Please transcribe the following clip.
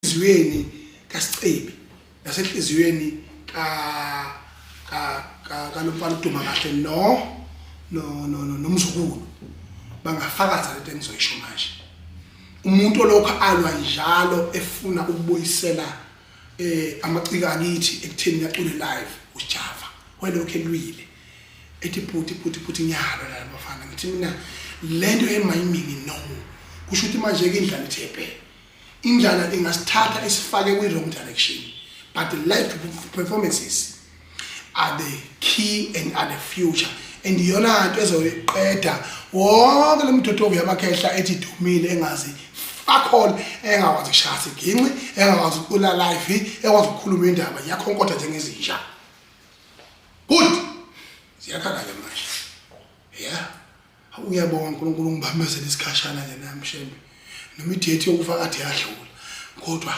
enhliziyweni kaSicebi nasenhliziyweni kaLomfana uDuma kahle nomzukulu bangafakaza lento engizoyisho manje. Umuntu lokho alwa njalo efuna ukubuyisela amaciko akithi ekutheni yacule live uJava welokho elwile ethi phuthi nyalo la bafana ngithi mina lento emayimini no kusho ukuthi manje ke indlala ithepe indlala ingasithatha isifake kwi wrong direction, but the live performances are the key and are the future, and yona into ezoqeda wonke lemthothovu yamakhehla ethi Dumile engazi fuck all, engakwazi ukushaya iginci, engakwazi ukucula live, engakwazi ukukhuluma indaba yakhonkotha njengezinja. Good, ziyakhala ke manje. Yeah, uyabonga uNkulunkulu ngibamezela isikhashana nje namshembe noma idethi yokufa kade yadlula kodwa